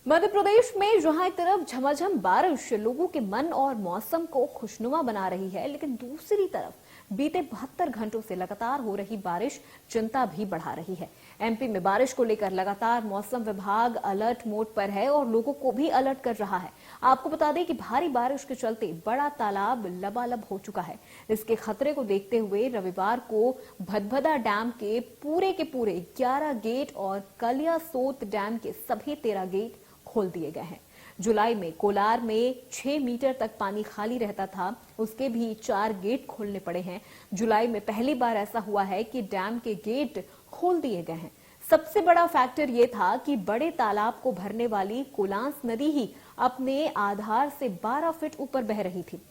मध्य प्रदेश में जहां एक तरफ झमाझम बारिश लोगों के मन और मौसम को खुशनुमा बना रही है, लेकिन दूसरी तरफ बीते 72 घंटों से लगातार हो रही बारिश चिंता भी बढ़ा रही है। एमपी में बारिश को लेकर लगातार मौसम विभाग अलर्ट मोड पर है और लोगों को भी अलर्ट कर रहा है। आपको बता दें कि भारी बारिश के चलते बड़ा तालाब लबालब हो चुका है। इसके खतरे को देखते हुए रविवार को भदभदा डैम के पूरे 11 गेट और कलियासोत डैम के सभी 13 गेट खोल दिए गए हैं। जुलाई में कोलार में 6 मीटर तक पानी खाली रहता था, उसके भी 4 गेट खोलने पड़े हैं। जुलाई में पहली बार ऐसा हुआ है कि डैम के गेट खोल दिए गए हैं। सबसे बड़ा फैक्टर यह था कि बड़े तालाब को भरने वाली कोलांस नदी ही अपने आधार से 12 फीट ऊपर बह रही थी।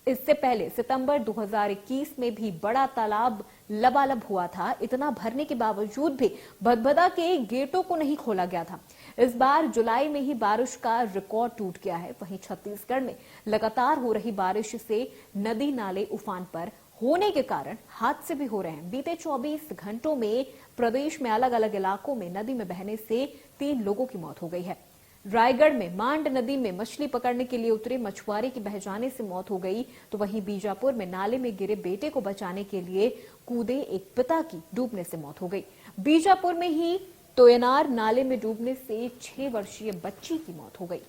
इससे पहले सितंबर 2021 में भी बड़ा तालाब लबालब हुआ था। इतना भरने के बावजूद भी भदभदा के गेटों को नहीं खोला गया था। इस बार जुलाई में ही बारिश का रिकॉर्ड टूट गया है। वहीं छत्तीसगढ़ में लगातार हो रही बारिश से नदी नाले उफान पर होने के कारण हादसे भी हो रहे हैं। बीते 24 घंटों में प्रदेश में अलग अलग इलाकों में नदी में बहने से 3 लोगों की मौत हो गई है। रायगढ़ में मांड नदी में मछली पकड़ने के लिए उतरे मछुआरे की बह जाने से मौत हो गई, तो वहीं बीजापुर में नाले में गिरे बेटे को बचाने के लिए कूदे एक पिता की डूबने से मौत हो गई। बीजापुर में ही तोयनार नाले में डूबने से 6 वर्षीय बच्ची की मौत हो गई।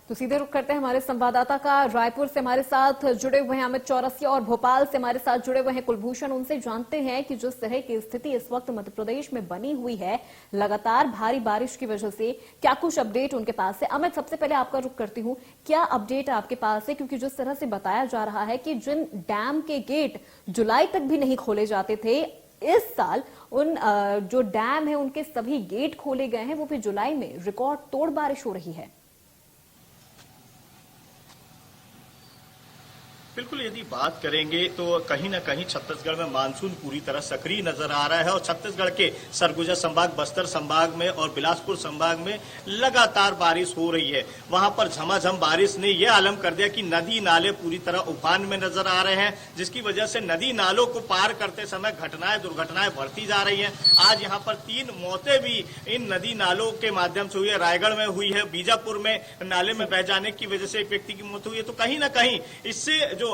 तो सीधे रुख करते हैं हमारे संवाददाता का। रायपुर से हमारे साथ जुड़े हुए हैं अमित चौरसिया और भोपाल से हमारे साथ जुड़े हुए हैं कुलभूषण। उनसे जानते हैं कि जिस तरह की स्थिति इस वक्त मध्य प्रदेश में बनी हुई है लगातार भारी बारिश की वजह से, क्या कुछ अपडेट उनके पास है। अमित, सबसे पहले आपका रुख करती हूँ, क्या अपडेट आपके पास है? क्योंकि जिस तरह से बताया जा रहा है कि जिन डैम के गेट जुलाई तक भी नहीं खोले जाते थे, इस साल उन जो डैम है उनके सभी गेट खोले गए हैं, वो भी जुलाई में रिकॉर्ड तोड़ बारिश हो रही है। बिल्कुल, यदि बात करेंगे तो कहीं न कहीं छत्तीसगढ़ में मानसून पूरी तरह सक्रिय नजर आ रहा है और छत्तीसगढ़ के सरगुजा संभाग, बस्तर संभाग में और बिलासपुर संभाग में लगातार बारिश हो रही है। वहां पर झमाझम बारिश ने यह आलम कर दिया कि नदी नाले पूरी तरह उफान में नजर आ रहे हैं, जिसकी वजह से नदी नालों को पार करते समय दुर्घटनाएं बढ़ती जा रही हैं। आज यहाँ पर 3 मौतें भी इन नदी नालों के माध्यम से हुई है। रायगढ़ में हुई है, बीजापुर में नाले में बह जाने की वजह से एक व्यक्ति की मौत हुई है। तो कहीं न कहीं इससे जो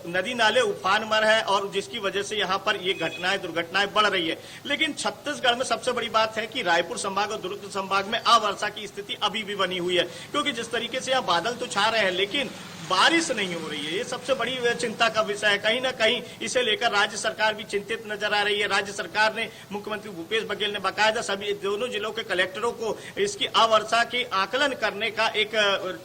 नदी नाले उफान पर है और जिसकी वजह से यहाँ पर ये दुर्घटनाएं बढ़ रही है। लेकिन छत्तीसगढ़ में सबसे बड़ी बात है कि रायपुर संभाग और दुर्ग संभाग में अवर्षा की स्थिति अभी भी बनी हुई है, क्योंकि जिस तरीके से यहाँ बादल तो छा रहे हैं लेकिन बारिश नहीं हो रही है। ये सबसे बड़ी चिंता का विषय है। कहीं ना कहीं इसे लेकर राज्य सरकार भी चिंतित नजर आ रही है। राज्य सरकार ने, मुख्यमंत्री भूपेश बघेल ने बाकायदा सभी दोनों जिलों के कलेक्टरों को इसकी अवर्षा की आकलन करने का एक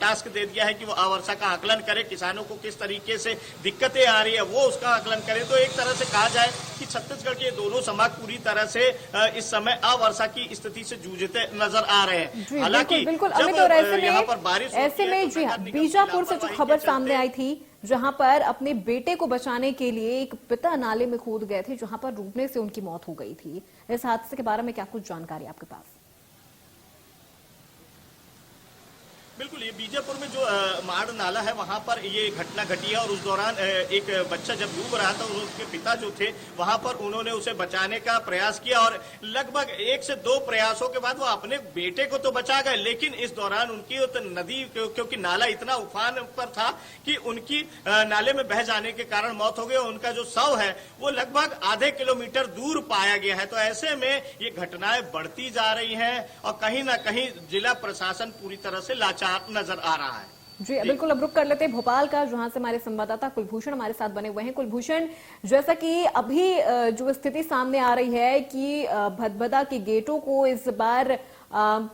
टास्क दे दिया है कि वो अवर्षा का आकलन करें, किसानों को किस तरीके से दिक्कतें आ रही है वो उसका आकलन करें। तो एक तरह से कहा जाए कि छत्तीसगढ़ के दोनों संभाग पूरी तरह से इस समय अवर्षा की स्थिति से जूझते नजर आ रहे हैं। हालांकि बिल्कुल अमित, और यहाँ पर बारिश ऐसे में जी हाँ, बीजापुर से जो खबर सामने आई थी जहां पर अपने बेटे को बचाने के लिए एक पिता नाले में कूद गए थे, जहां पर डूबने से उनकी मौत हो गई थी, इस हादसे के बारे में क्या कुछ जानकारी आपके पास? बिल्कुल, ये बीजापुर में जो माड़ नाला है वहां पर ये घटना घटी है और उस दौरान एक बच्चा जब डूब रहा था, उसके पिता जो थे वहां पर उन्होंने उसे बचाने का प्रयास किया और लगभग 1 से 2 प्रयासों के बाद वो अपने बेटे को तो बचा गए, लेकिन इस दौरान उनकी नदी, क्योंकि नाला इतना उफान पर था कि उनकी नाले में बह जाने के कारण मौत हो गई और उनका जो शव है वो लगभग आधे किलोमीटर दूर पाया गया है। तो ऐसे में ये घटनाएं बढ़ती जा रही हैं और कहीं ना कहीं जिला प्रशासन पूरी तरह से लाचार नजर आ रहा है। जी बिल्कुल, अब रुक कर लेते हैं भोपाल का, जहां से हमारे संवाददाता कुलभूषण हमारे साथ बने हुए हैं। कुलभूषण, जैसा कि अभी जो स्थिति सामने आ रही है कि भदभदा के गेटों को इस बार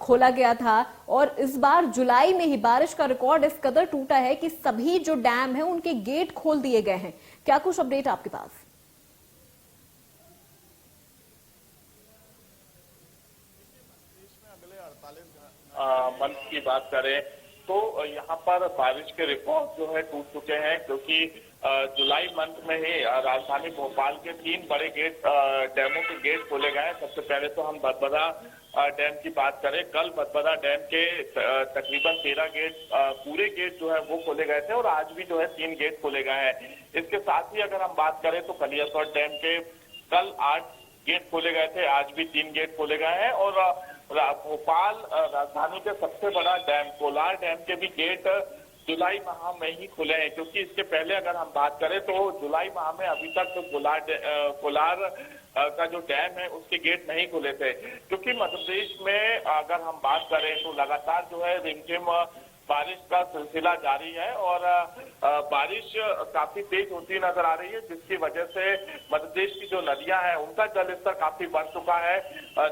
खोला गया था और इस बार जुलाई में ही बारिश का रिकॉर्ड इस कदर टूटा है कि सभी जो डैम है उनके गेट खोल दिए गए हैं। क्या कुछ अपडेट आपके पास? मंथ की बात करें तो यहाँ पर बारिश के रिकॉर्ड जो है टूट चुके हैं, क्योंकि जुलाई मंथ में ही राजधानी भोपाल के 3 बड़े गेट, डैमों के गेट खोले गए हैं। सबसे पहले तो हम भदभदा डैम की बात करें, कल मधबदा डैम के तकरीबन 13 गेट पूरे गेट जो है वो खोले गए थे और आज भी जो है 3 गेट खोले गए हैं। इसके साथ ही अगर हम बात करें तो कलियासोत डैम के कल 8 गेट खोले गए थे, आज भी 3 गेट खोले गए हैं और भोपाल राजधानी के सबसे बड़ा डैम कोलार डैम के भी गेट जुलाई माह में ही खुले हैं, क्योंकि इसके पहले अगर हम बात करें तो जुलाई माह में अभी तक तो कोलार का जो डैम है उसके गेट नहीं खुले थे, क्योंकि मध्य प्रदेश में अगर हम बात करें तो लगातार जो है रिमझिम बारिश का सिलसिला जारी है और बारिश काफी तेज होती नजर आ रही है, जिसकी वजह से मध्य प्रदेश की जो नदियां हैं उनका जलस्तर काफी बढ़ चुका है।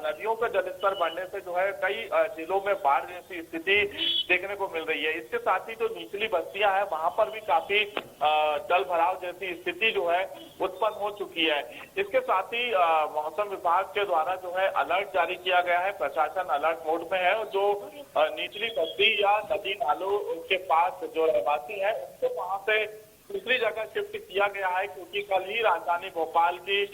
नदियों का जलस्तर बढ़ने से जो है कई जिलों में बाढ़ जैसी स्थिति देखने को मिल रही है। इसके साथ ही जो निचली बस्तियां हैं वहां पर भी काफी जल भराव जैसी स्थिति जो है उत्पन्न हो चुकी है। इसके साथ ही मौसम विभाग के द्वारा जो है अलर्ट जारी किया गया है, प्रशासन अलर्ट मोड में है और जो निचली बस्ती या नदी नालों के पास जो रहवासी है उनको वहां से दूसरी जगह शिफ्ट किया गया है, क्योंकि कल ही राजधानी भोपाल की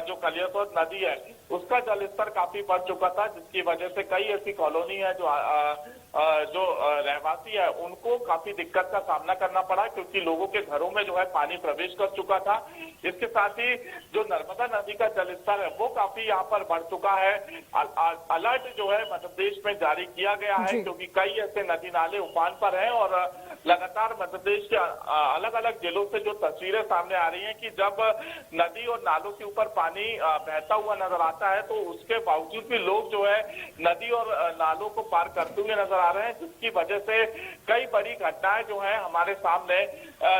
जो कलियासोत नदी है उसका जलस्तर काफी बढ़ चुका था, जिसकी वजह से कई ऐसी कॉलोनी है जो रहवासी है उनको काफी दिक्कत का सामना करना पड़ा, क्योंकि लोगों के घरों में जो है पानी प्रवेश कर चुका था। इसके साथ ही जो नर्मदा नदी का जलस्तर है वो काफी यहाँ पर बढ़ चुका है। अलर्ट जो है मध्य प्रदेश में जारी किया गया है, क्योंकि कई ऐसे नदी नाले उफान पर हैं और लगातार मध्य प्रदेश के अलग अलग जिलों से जो तस्वीरें सामने आ रही हैं कि जब नदी और नालों के ऊपर पानी बहता हुआ नजर आता है तो उसके बावजूद भी लोग जो है नदी और नालों को पार करते हुए नजर आ रहे हैं, जिसकी वजह से कई बड़ी घटनाएं जो है हमारे सामने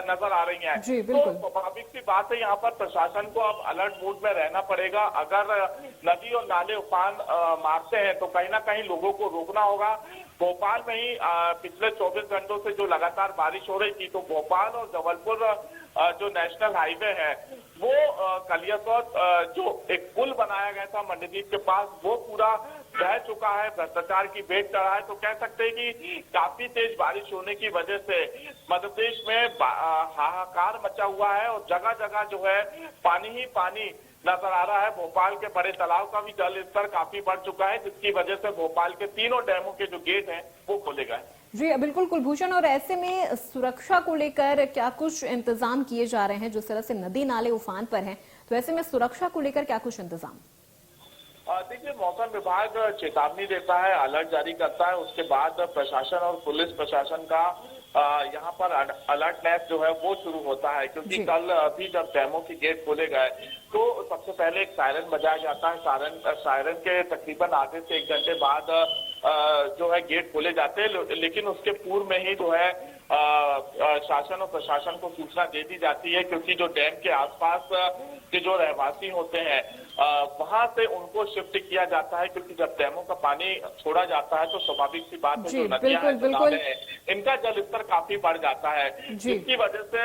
नजर आ रही हैं। तो स्वाभाविक सी बात है, यहाँ पर प्रशासन को अब अलर्ट मोड में रहना पड़ेगा। अगर नदी और नाले उफान मारते हैं तो कहीं ना कहीं लोगों को रोकना होगा। भोपाल में ही पिछले 24 घंटों से जो लगातार बारिश हो रही थी, तो भोपाल और जबलपुर जो नेशनल हाईवे है वो कलियासोत जो एक पुल बनाया गया था मंडीदीप के पास वो पूरा बह चुका है, भ्रष्टाचार की भेंट चढ़ा है। तो कह सकते हैं कि काफी तेज बारिश होने की वजह से मध्य प्रदेश में हाहाकार मचा हुआ है और जगह जगह जो है पानी ही पानी नजर आ रहा है। भोपाल के बड़े तालाब का भी जल स्तर काफी बढ़ चुका है, जिसकी वजह से भोपाल के तीनों डैमों के जो गेट हैं वो खोले गए। जी बिल्कुल कुलभूषण, और ऐसे में सुरक्षा को लेकर क्या कुछ इंतजाम किए जा रहे हैं? जिस तरह से नदी नाले उफान पर हैं, तो ऐसे में सुरक्षा को लेकर क्या कुछ इंतजाम? देखिए, मौसम विभाग चेतावनी देता है, अलर्ट जारी करता है, उसके बाद प्रशासन और पुलिस प्रशासन का यहाँ पर अलर्टनेस जो है वो शुरू होता है, क्योंकि कल अभी जब डैमों के गेट खोले गए तो सबसे पहले एक सायरन बजाया जाता है। सायरन के तकरीबन आधे से 1 घंटे बाद जो है गेट खोले जाते हैं, लेकिन उसके पूर्व में ही जो है शासन और प्रशासन को सूचना दे दी जाती है, क्योंकि जो डैम के आसपास के जो रहवासी होते हैं वहां से उनको शिफ्ट किया जाता है, क्योंकि जब डैमों का पानी छोड़ा जाता है तो स्वाभाविक सी बात है जो नदियां हैं, जो नाले हैं, इनका जल स्तर काफी बढ़ जाता है, जिसकी वजह से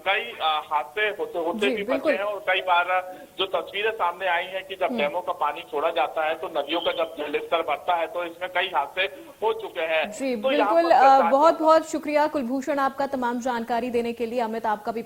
कई हादसे होते भी बचे हैं। और कई बार जो तस्वीरें सामने आई हैं कि जब डैमों का पानी छोड़ा जाता है तो नदियों का जब जल स्तर बढ़ता है तो इसमें कई हादसे हो चुके हैं। जी बिल्कुल, बहुत बहुत शुक्रिया कुलभूषण आपका तमाम जानकारी देने के लिए। अमित, आपका भी